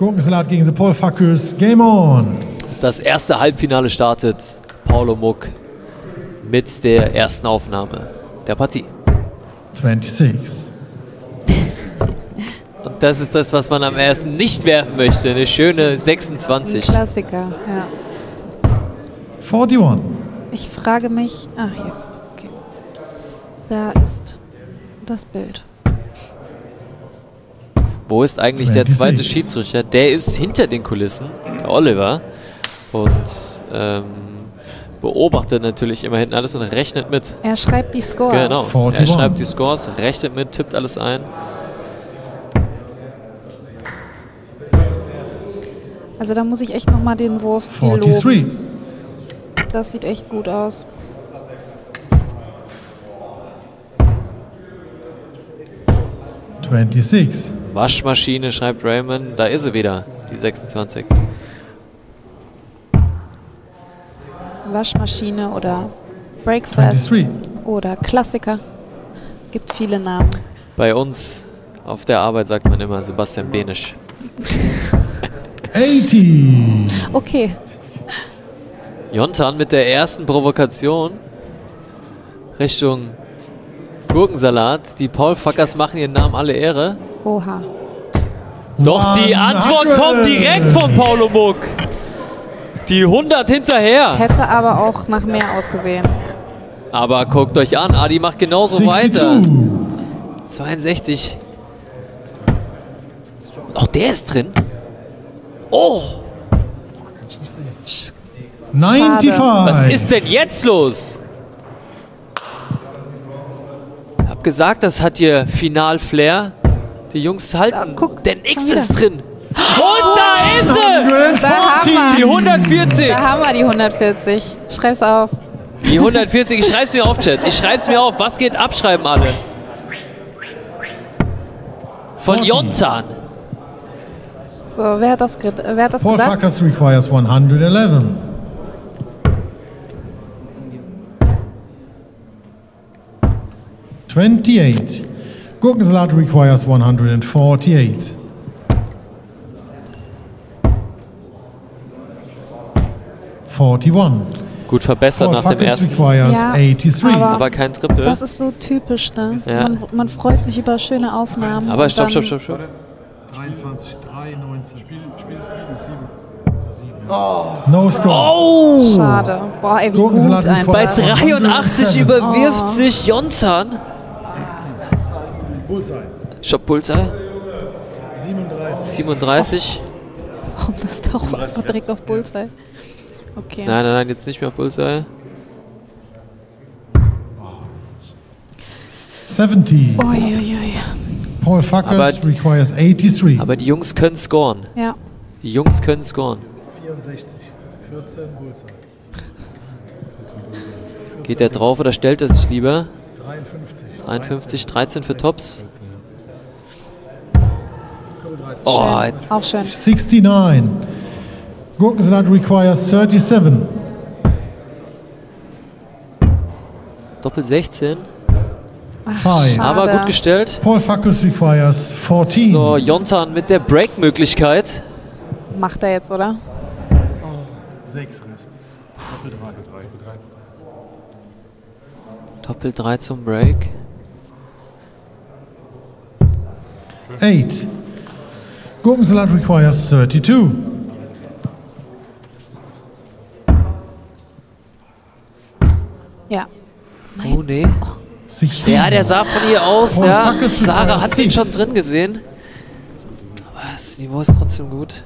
Gurkensalat gegen The Paul Fackers. Game on. Das erste Halbfinale startet. Paulo Muck mit der ersten Aufnahme der Partie. 26. Und das ist das, was man am ersten nicht werfen möchte. Eine schöne 26. Ein Klassiker, ja. 41. Ich frage mich... Ach, jetzt. Okay. Da ist das Bild. Wo ist eigentlich der 26. zweite Schiedsrichter? Der ist hinter den Kulissen, der Oliver. Und beobachtet natürlich immer hinten alles und rechnet mit. Er schreibt die Scores. Genau, 41. er schreibt die Scores, rechnet mit, tippt alles ein. Also da muss ich echt nochmal den Wurfstil 43. loben. Das sieht echt gut aus. Waschmaschine, schreibt Raymond. Da ist sie wieder, die 26. Waschmaschine oder Breakfast 23. oder Klassiker. Gibt viele Namen. Bei uns auf der Arbeit sagt man immer Sebastian Benisch. 80. Okay. Jontan mit der ersten Provokation Richtung Gurkensalat. Die Paul Fackers machen ihren Namen alle Ehre. Oha. Doch die Antwort 100. kommt direkt von Paulo Muck. Die 100 hinterher. Hätte aber auch nach mehr ausgesehen. Aber guckt euch an, Adi macht genauso 62. weiter. 62. Auch der ist drin. Oh, 95. was ist denn jetzt los? Ich hab gesagt, das hat hier Final-Flair. Die Jungs halten. guck, der nächste schon ist drin. Und da ist sie! Da haben wir. Die 140. Da haben wir die 140. Schreib's auf. Die 140, ich schreib's mir auf, Chat. Ich schreib's mir auf. Was geht? Abschreiben alle. Von Jontan. So, wer hat das Paul gesagt? Fackers requires 111. $28. Gurkensalat requires 148. $41. Gut verbessert Paul nach dem Fackers ersten. requires Ja, 83. Aber kein Triple. Das ist so typisch, ne? Ja. Man freut sich über schöne Aufnahmen. Aber und stopp. dann- 23, 3, 19. No score. Oh! Schade. Boah, ey, wie gut Gurkensalat einfach. Bei requires 83 überwirft Oh. sich Jontan. Bullseye. Stopp, Bullseye. 37. 37. Warum wirft er auch einfach direkt auf Bullseye? Okay. Nein, jetzt nicht mehr auf Bullseye. 70. Uiuiui. Paul Fackers Aber- requires 83. Aber die Jungs können scoren. Ja. Die Jungs können scoren. 64. 14 Bullseye. Geht er drauf oder stellt er sich lieber? 53. 53, 13 für Tops. Oh, Schön. Auch schön. 69. Gurkensalat requires 37. Doppel 16. Five. Aber Schade. gut gestellt. Paul Fackers requires 14. So, Jontan mit der Break-Möglichkeit. Macht er jetzt, oder? 6 Rest. Doppel 3 zum Break. 8. Gurkensalat requires 32. Ja. Oh, nee. 16. Ja, der sah von hier aus, Paul ja. Fackers Sarah requires hat den 6. schon drin gesehen. Aber das Niveau ist trotzdem gut.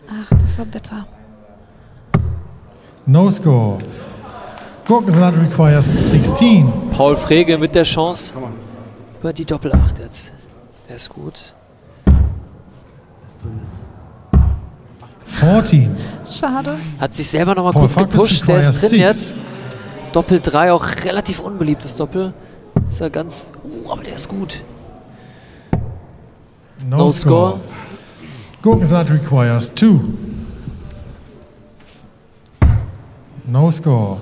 Ach, das war bitter. No score. Gurkensalat requires 16. Paul Frege mit der Chance. Über die Doppel 8 jetzt. Der ist gut. 14. Schade. Hat sich selber noch mal Paul kurz Fackers gepusht. Der ist requires drin 6. jetzt. Doppel 3, auch relativ unbeliebtes Doppel. Ist er ganz... aber der ist gut. No score. Gurkensalat requires 2. No score.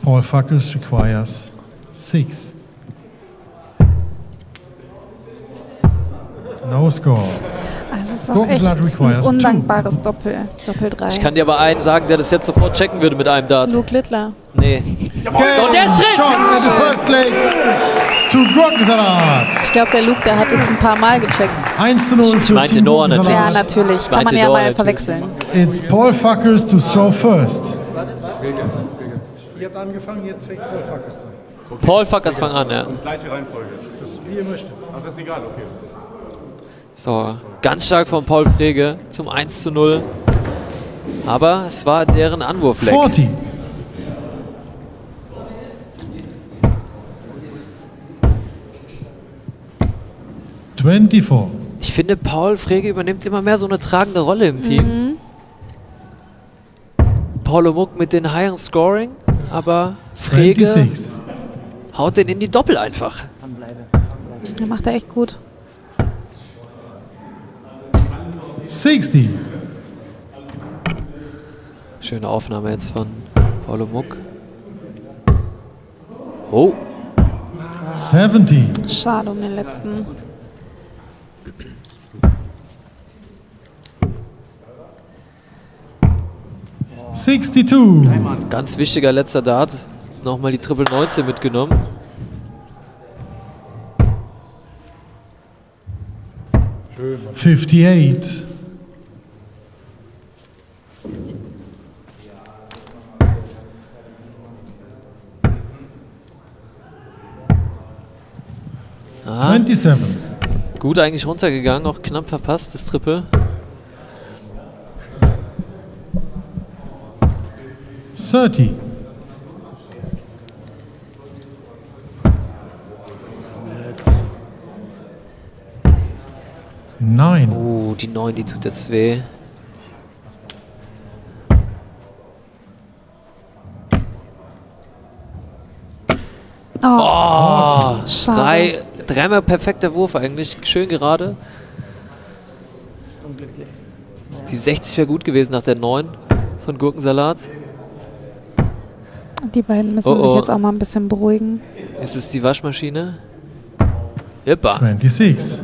Paul Fackers requires 6. No score. Also ist auch Gurkensalat echt ein requires 2. undankbares Doppel. Doppel 3. Ich kann dir aber einen sagen, der das jetzt sofort checken würde mit einem Dart. Luke Littler. Nee. Game Und der ist drin! shot at the first leg to Gurkensalat. Ich glaube, der Luke, der hat es ein paar Mal gecheckt. 1:0 für meinte Team Noah Ja, Gurkensalat. natürlich. Kann man meinte ja Noah mal natürlich. verwechseln. It's Paul Fuckers to throw first. Ihr habt angefangen, jetzt fängt Paul Fuckers an. Paul Fuckers fangen an, ja. Gleiche Reihenfolge. Wie ihr möchtet. Ach, das ist egal, okay. So, ganz stark von Paul Frege zum 1:0. Aber es war deren Anwurfleck. 40. Ich finde, Paul Frege übernimmt immer mehr so eine tragende Rolle im Team. Paul Muck mit den highen Scoring, aber Frege 26. haut den in die Doppel einfach. Der macht er echt gut. 60. Schöne Aufnahme jetzt von Paul Muck. Oh, 70. Schade um den letzten. ganz wichtiger letzter Dart. Nochmal die Triple 19 mitgenommen. Schön. 58. Ah, 27. gut eigentlich runtergegangen, auch knapp verpasst, das Triple. 30. Nine. Die 9, die tut jetzt weh. Oh, schade. Dreimal perfekter Wurf eigentlich, schön gerade. Die 60 wäre gut gewesen nach der 9 von Gurkensalat. Die beiden müssen sich jetzt auch mal ein bisschen beruhigen. Ist es die Waschmaschine? Jeppa. 26.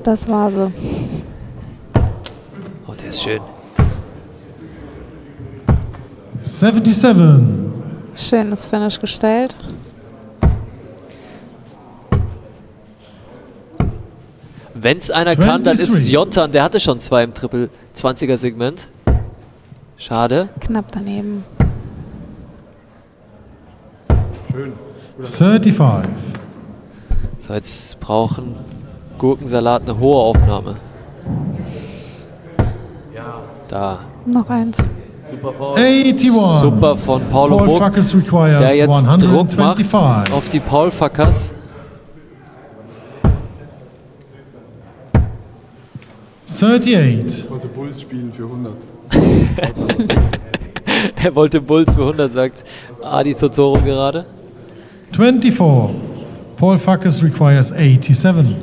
Das war sie. Oh, der ist schön. 77. Schönes Finish gestellt. Wenn es einer kann, dann ist es Jontan. Der hatte schon 2 im Triple 20er Segment. Schade. Knapp daneben. Schön. 35. So, jetzt brauchen Gurkensalat eine hohe Aufnahme. Da. Noch eins. 81. Super von Paulo Paul Muck, Fuckers requires der jetzt Druck macht 125. auf die Paul Fuckers. 38. Ich wollte Bulls spielen für 100. Er wollte Bulls für 100, sagt Adi Totoro gerade. 24. Paul Fuckers requires 87.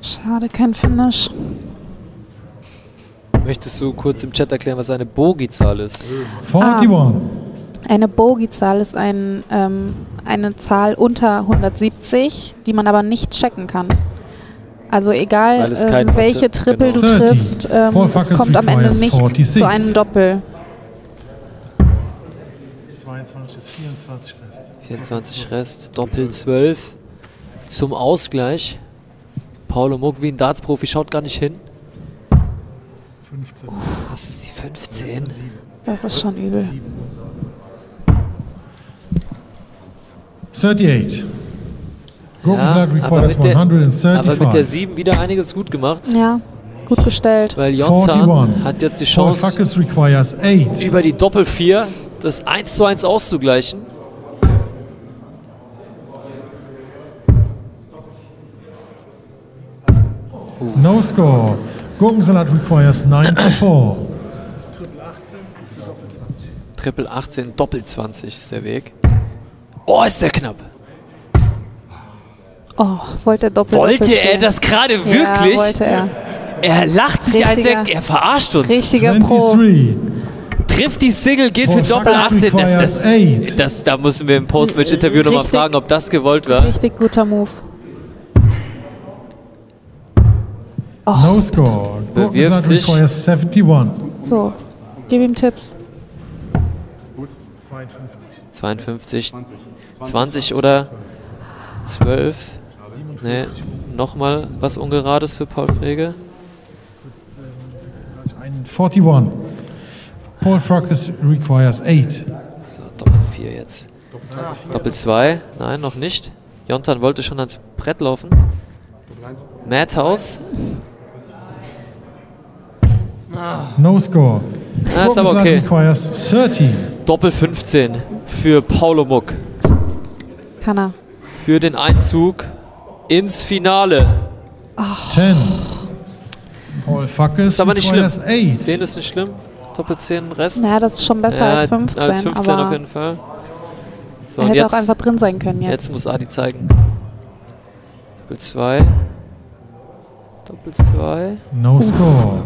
Schade, kein Finish. Möchtest du kurz im Chat erklären, was eine Bogey-Zahl ist? 41. Eine Bogey-Zahl ist eine Zahl unter 170, die man aber nicht checken kann. Also egal, Weil es keinen welche hatte. Triple Genau. du 30. triffst, Paul es Fuckers kommt am Ende requires nicht 46. zu einem Doppel. 22 ist 24 Rest. 24 Rest, Doppel 12 zum Ausgleich. Paulo Muck wie ein Darts-Profi schaut gar nicht hin. 15. Was ist die 15? Das ist schon übel. 38. Gurkensalat aber requires mit der 135. 7 wieder einiges gut gemacht. Ja, gut gestellt. Weil Jontan 41. hat jetzt die Paul Chance, Fuckers requires 8. über die Doppel 4 das 1:1 auszugleichen. No score. Gurkensalat requires 94. Triple 18, Doppel 20 ist der Weg. Oh, ist der knapp. Oh, wollte er Doppel Wollte Doppel er spielen. das gerade Ja, wirklich? wollte er. Er lacht sich als Richtiger- er verarscht uns. Richtiger Pro. 23. Trifft die Single, geht für Paul Doppel Fuckers 18. requires 8. Da müssen wir im Post-Match-Interview nochmal Richtig- fragen, ob das gewollt war. Richtig guter Move. No score. Bewirft Gurkensalat sich. requires 71. So, gib ihm Tipps. 52. 20 oder 12. Ne, nochmal was Ungerades für Paul Frege. 41. Paul Fracas requires 8. So, Doppel 4 jetzt. Doppel 2. Nein, noch nicht. Jontan wollte schon ans Brett laufen. Madhouse. No score. Ah, ist aber Gurkensalat okay. requires 30. Doppel 15 für Paulo Muck. Kann er. Für den Einzug ins Finale. 10. Paul Fracas Ist aber nicht schlimm. requires 8. 10 ist nicht schlimm. Doppel 10 Rest. Naja, das ist schon besser als 15. Als 15 aber auf jeden Fall. So, er und hätte auch jetzt, einfach drin sein können jetzt. jetzt muss Adi zeigen. Doppel 2. Doppel 2. No score.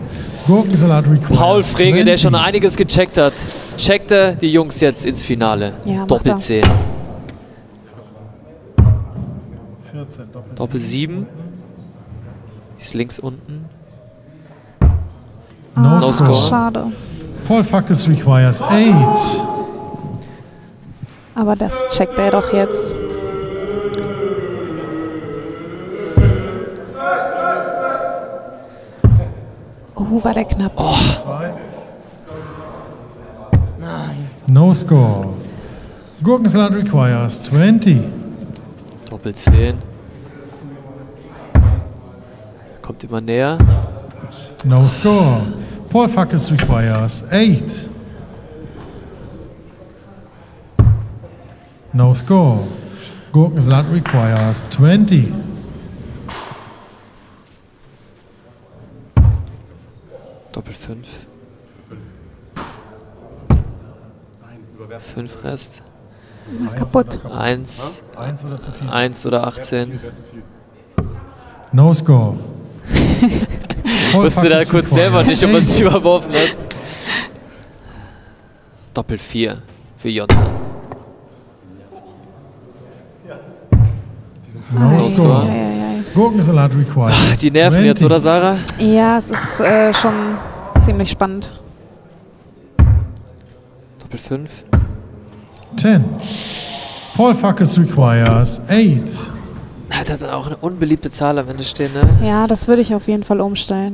Gurkensalat requires Paul Frege, der 20. schon einiges gecheckt hat, checkte die Jungs jetzt ins Finale. Ja, macht Doppel er. 10. 14. Doppel 7. Ist links unten. No No score. score. Schade. Paul Fracas requires 8. Aber das checkt er doch jetzt. Oh, war der knapp. No score. Gurkensalat requires 20. Doppel 10. Kommt immer näher. No score. Paul Fracas requires 8. No score. Gurkensalat requires 20. Doppel 5. 5 Rest. Kaputt. 1. 1 oder zu viel? 1 oder 18. No score. Paul Wusste da Fracas kurz selber requires nicht, ob er 8. sich überworfen hat. Doppel 4 für Jontan. No score. Ei. Gurkensalat requires Die nerven 20. jetzt, oder Sarah? Ja, es ist schon ziemlich spannend. Doppel 5. 10. Paul Fracas requires 8. Hat dann auch eine unbeliebte Zahl am Ende stehen, ne? Ja, das würde ich auf jeden Fall umstellen.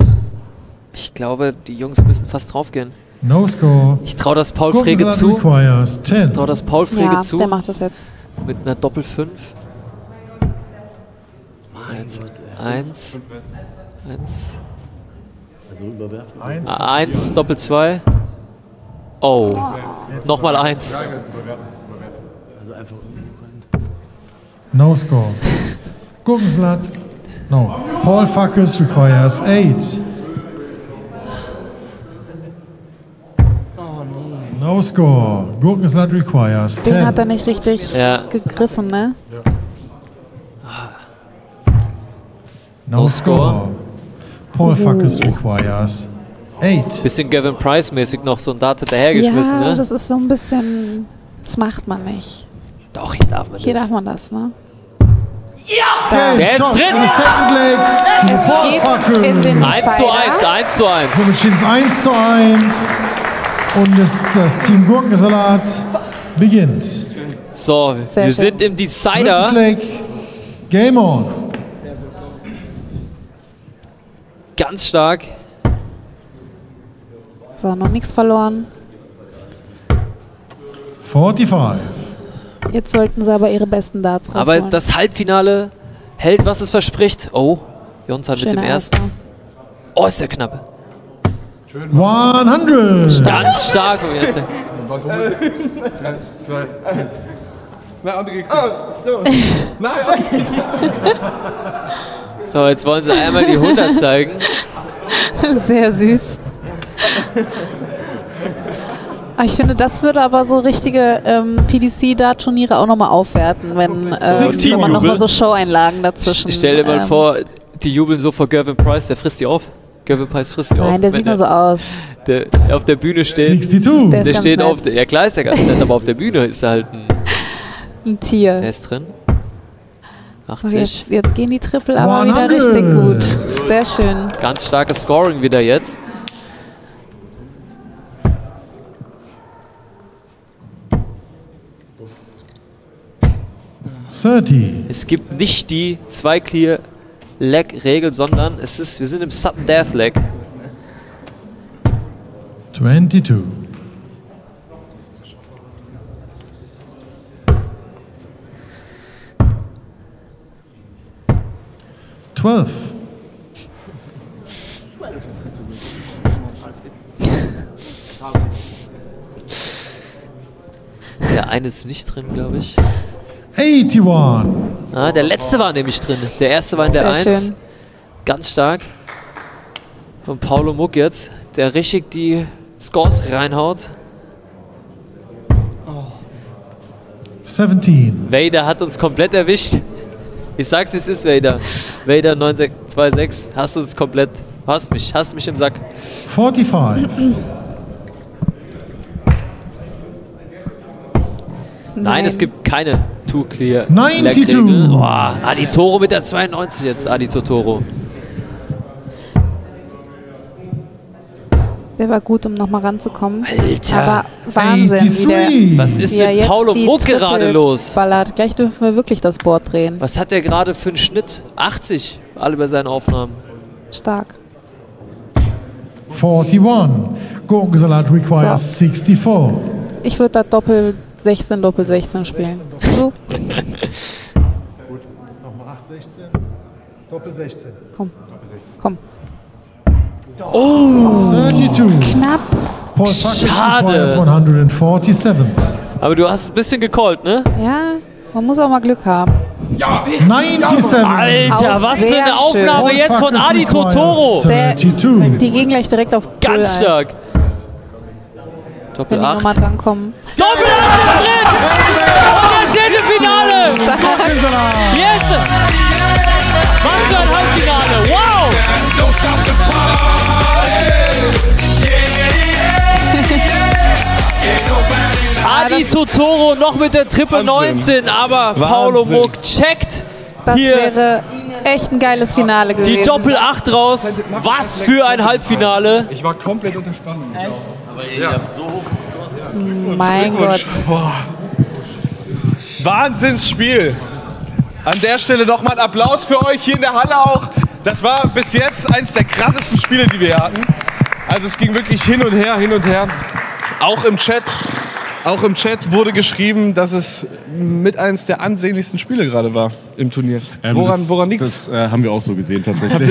Ich glaube, die Jungs müssen fast draufgehen. No score. Ich traue das Paul Frege Gurkensalat zu. requires 10. Traue das Paul Frege Ja, zu. der macht das jetzt. Mit einer Doppel 5. 1. 1, Doppel 2. Oh. Nochmal 1. No score. Gurkensalat. No. Paul Fracas requires 8. No score. Gurkensalat requires Den hat er 10. nicht richtig Ja. gegriffen, ne? No score. Paul Fracas requires 8. Bisschen Gavin Price mäßig noch so ein Dart hinterhergeschmissen, Ja, ne? das ist so ein bisschen... Das macht man nicht. Doch, hier darf man Hier das. darf man das, ne? Okay, Der ist shot drin. in the second leg to Paul Geht in Fracas. den 1 zu 1, Decider. 1 zu 1. Somit steht es 1 zu 1. Und das Team Gurkensalat beginnt. So, Sehr wir schön. sind im Drittes Decider. Leg. Game on. Ganz stark. So, noch nichts verloren. 45. Jetzt sollten sie aber ihre besten Darts Aber rausholen. das Halbfinale hält, was es verspricht. Oh, Jontan mit dem Schöner ersten. Erster. Oh, ist der knapp. 100. Ganz stark. Warum ist der? 3, 2, 1. Nein, André kriegt. Nein, André. So, jetzt wollen sie einmal die 100 zeigen. Sehr süß. Ich finde, das würde aber so richtige PDC-Dart-Turniere auch nochmal aufwerten, wenn man nochmal so Show-Einlagen dazwischen... Stell dir mal vor, die jubeln so vor Gavin Price, der frisst die auf. Gavin Price frisst die auf. Nein, der wenn sieht nur so aus. der auf der Bühne steht. 62. Der ist Der ganz steht nett. auf der, ja klar ist der ganz nett, aber auf der Bühne ist er halt Ein Tier. der ist drin. 80. Jetzt gehen die Triple aber wieder 100. richtig gut. Sehr schön. Ganz starkes Scoring wieder jetzt. Es gibt nicht die 2-Clear-Leg-Regel, sondern wir sind im Sudden Death Leg. 22. Der eine ist nicht drin, glaube ich. 81. Ah, der letzte war nämlich drin. Der erste war in der Sehr 1. schön. Ganz stark. Von Paulo Muck jetzt, der richtig die Scores reinhaut. 17. Vader hat uns komplett erwischt. Ich sag's, wie es ist, Vader. Vader 9626, hast uns komplett, hast mich im Sack. 45. Nein, es gibt keine Two-Clear 92. Leg-Regel. Boah, Adi Toro mit der 92 jetzt, Adi Totoro. Der war gut, um nochmal ranzukommen. Alter. Aber Wahnsinn, wie der 83. Was ist wie er mit jetzt Paulo die Muck Triple gerade los? Ballert. Gleich dürfen wir wirklich das Board drehen. Was hat der gerade für einen Schnitt? 80, alle bei seinen Aufnahmen. Stark. 41. Gurkensalat requires 64. Ich würde da Doppel 16, Doppel 16 spielen. So, Nochmal 8, 16. Doppel 16. komm. Komm. 32. Knapp. Paul Fuckers Schade. requires 147. Aber du hast ein bisschen gecallt, ne? Ja, man muss auch mal Glück haben. 97. Alter, Auch was für sehr eine Aufnahme Paul jetzt von Fuckers Adi requires Totoro. 32. Die gehen gleich direkt auf Ganz Bull ein, stark. wenn Doppel die 8. nochmal drankommen. Doppel 8 drin! Und er steht im Finale! Yes! Was für ein Halbfinale! Wow! Adi Totoro noch mit der Triple 19, aber Paulo Muck checkt Das hier wäre echt ein geiles Finale gewesen. die Doppel 8 raus. Was für ein Halbfinale! Ich war komplett unter Spannung. Mein Gott. Wahnsinnsspiel. An der Stelle nochmal ein Applaus für euch hier in der Halle auch. Das war bis jetzt eins der krassesten Spiele, die wir hier hatten. Also es ging wirklich hin und her, hin und her. Auch im Chat wurde geschrieben, dass es mit eines der ansehnlichsten Spiele gerade war im Turnier. Woran liegt es? Das haben wir auch so gesehen tatsächlich.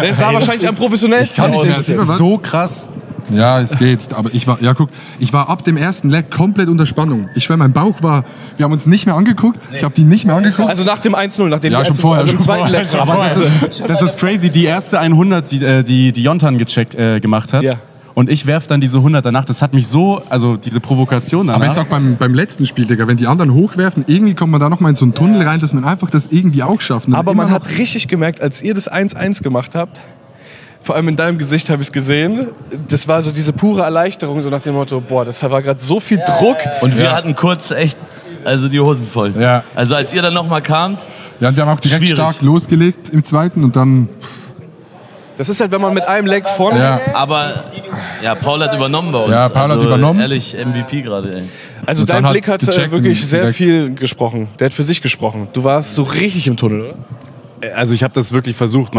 Es sah wahrscheinlich am professionellsten aus. Das ist so krass. Ja, es geht. Aber ich war ab dem ersten Leg komplett unter Spannung. Ich schwöre, mein Bauch war, wir haben uns nicht mehr angeguckt. Ich habe die nicht mehr angeguckt. Also nach dem 1-0, nachdem Ja, die schon 1-0, vorher, also im schon zweiten vorher. Leg. Aber das ist crazy. Die erste 100, die Jontan gemacht hat. Ja. Und ich werfe dann diese 100 danach. Das hat mich so, also diese Provokation danach. Aber jetzt auch beim letzten Spiel, Digga, wenn die anderen hochwerfen, irgendwie kommt man da noch mal in so einen Tunnel rein, dass man einfach das irgendwie auch schafft. Und Aber immer man noch- hat richtig gemerkt, als ihr das 1-1 gemacht habt, vor allem in deinem Gesicht habe ich es gesehen, das war so diese pure Erleichterung, so nach dem Motto, boah, das war gerade so viel Druck. Und wir hatten kurz echt, also die Hosen voll. Ja. Also als ihr dann nochmal kamt, Ja, und wir haben auch direkt Schwierig. stark losgelegt im zweiten und dann. Das ist halt, wenn man mit einem Leg vorne... Ja. aber ja, Paul hat übernommen bei uns. Ja, Paul hat also, übernommen. Ehrlich, MVP gerade, ey. Also Und dein dann Blick hat's hat gecheckt wirklich und sehr direkt- viel gesprochen. Der hat für sich gesprochen. Du warst so richtig im Tunnel, oder? Also ich habe das wirklich versucht.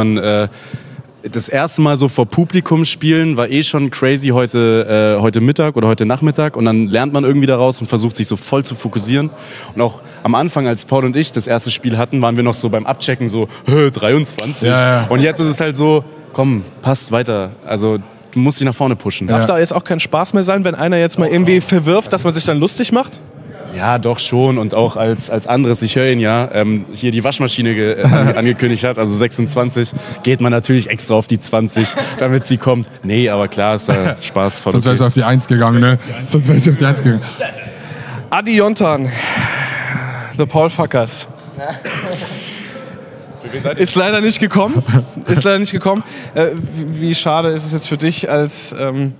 Das erste Mal so vor Publikum spielen war schon crazy heute Mittag oder heute Nachmittag. Und dann lernt man irgendwie daraus und versucht sich so voll zu fokussieren. Und auch am Anfang, als Paul und ich das erste Spiel hatten, waren wir noch so beim Abchecken so 23. Ja, ja. Und jetzt ist es halt so, komm, passt weiter. Also du musst dich nach vorne pushen. Darf da jetzt auch kein Spaß mehr sein, wenn einer jetzt mal irgendwie verwirft, dass man sich dann lustig macht? Ja, doch schon. Und auch als anderes, ich höre ihn ja, hier die Waschmaschine angekündigt hat, also 26, geht man natürlich extra auf die 20, damit sie kommt. Nee, aber klar, ist Spaß. Voll Sonst wäre es auf die 1 gegangen, ne? Sonst wäre es auf die 1 gegangen. Adi Jontan, The Paul Fuckers. Ist leider nicht gekommen. Wie schade ist es jetzt für dich als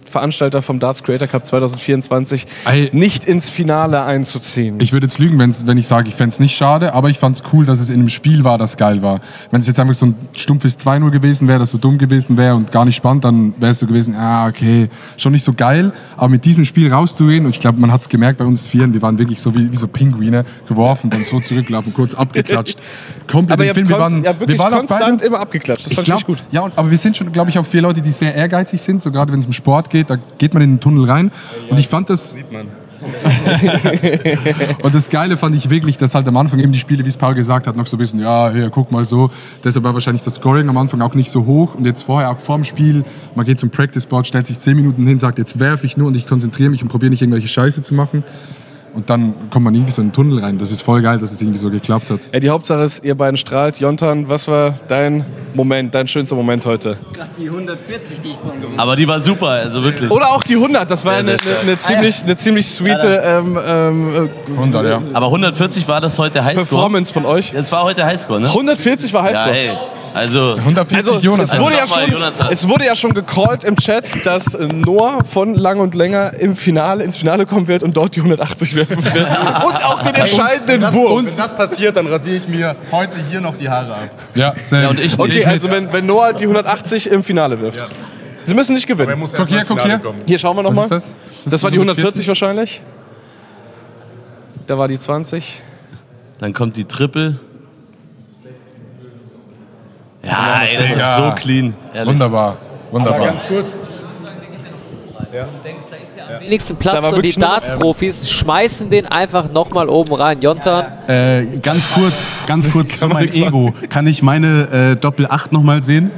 Veranstalter vom Darts Creator Cup 2024 nicht ins Finale einzuziehen? Ich würde jetzt lügen, wenn ich sage, ich fände es nicht schade, aber ich fand es cool, dass es in einem Spiel war, das geil war. Wenn es jetzt einfach so ein stumpfes 2-0 gewesen wäre, das so dumm gewesen wäre und gar nicht spannend, dann wäre es so gewesen, okay, schon nicht so geil. Aber mit diesem Spiel rauszugehen, und ich glaube, man hat es gemerkt bei uns Vieren, wir waren wirklich so wie so Pinguine geworfen, dann so zurückgelaufen, kurz abgeklatscht. Komplett im Film. Wir waren konstant immer abgeklatscht. Das fand ich gut. Ja, aber wir sind schon, glaube ich, auch viele Leute, die sehr ehrgeizig sind, so gerade wenn es um Sport geht, da geht man in den Tunnel rein. Und ich fand das... Sieht man. Und das Geile fand ich wirklich, dass halt am Anfang eben die Spiele, wie es Paul gesagt hat, noch so ein bisschen, hier, guck mal so. Deshalb war wahrscheinlich das Scoring am Anfang auch nicht so hoch. Und jetzt vorher, auch vorm Spiel, man geht zum Practice-Board, stellt sich 10 Minuten hin, sagt, jetzt werfe ich nur und ich konzentriere mich und probiere nicht irgendwelche Scheiße zu machen. Und dann kommt man irgendwie so in den Tunnel rein. Das ist voll geil, dass es irgendwie so geklappt hat. Ja, die Hauptsache ist, ihr beiden strahlt. Jontan, was war dein schönster Moment heute? Die 140, die ich vorhin gewonnen habe. Aber die war super, also wirklich. Oder auch die 100, das war eine ziemlich sweete 100, ja. Aber 140 war das heute Highscore? Performance von euch? Das war heute Highscore, ne? 140 war Highscore. Ja, ey. Also 140 Jonas. Es wurde ja schon gecallt im Chat, dass Noah von Lang und Länger ins Finale kommen wird und dort die 180 werfen wird. Und auch den entscheidenden Wurf. Wenn das passiert, dann rasiere ich mir heute hier noch die Haare ab. Ja, sehr. Ja, und ich okay, also wenn Noah die 180 im Finale wirft. Ja. Sie müssen nicht gewinnen. Guck hier. Hier schauen wir nochmal. Was ist das? Das war die 140 wahrscheinlich. Da war die 20. Dann kommt die Triple. Ja, ey, das ist so clean. Ehrlich. Wunderbar. Aber ganz kurz. Am wenigsten Platz und die Darts-Profis schmeißen den einfach nochmal oben rein. Jontan? Ganz kurz für mein Ego. Kann ich meine Doppel-8 nochmal sehen?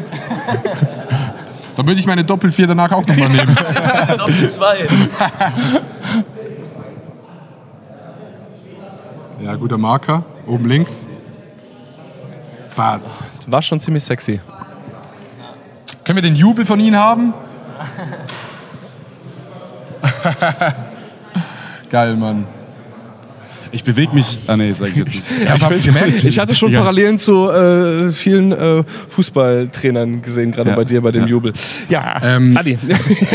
Dann würde ich meine Doppel-4 danach auch nochmal nehmen. Doppel-2. Ja, guter Marker. Oben links. Batz. War schon ziemlich sexy. Können wir den Jubel von Ihnen haben? Geil, Mann. Ich bewege mich. Nee, sag ich jetzt nicht. Ich hatte schon Parallelen zu vielen Fußballtrainern gesehen, gerade bei dir, bei dem Jubel. Ja, Adi.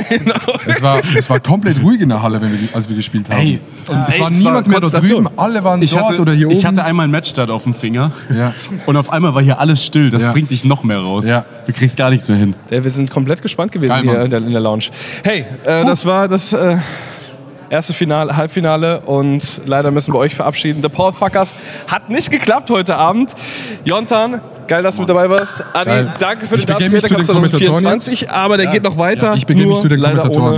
Genau. Es war komplett ruhig in der Halle, als wir gespielt haben. Ey, es war niemand mehr da drüben, alle waren dort oder hier oben. Ich hatte einmal einen Matchstart auf dem Finger ja. Und auf einmal war hier alles still. Das bringt dich noch mehr raus. Ja. Du kriegst gar nichts mehr hin. Ja, wir sind komplett gespannt gewesen geil, hier in der Lounge. Hey, das war das erste Halbfinale und leider müssen wir euch verabschieden. The Paul Fuckers hat nicht geklappt heute Abend. Jontan, geil, dass du mit dabei warst. Adi, danke für den Darts Creator Cup 2024, aber der geht noch weiter. Ich begebe mich zu den Kommentatoren.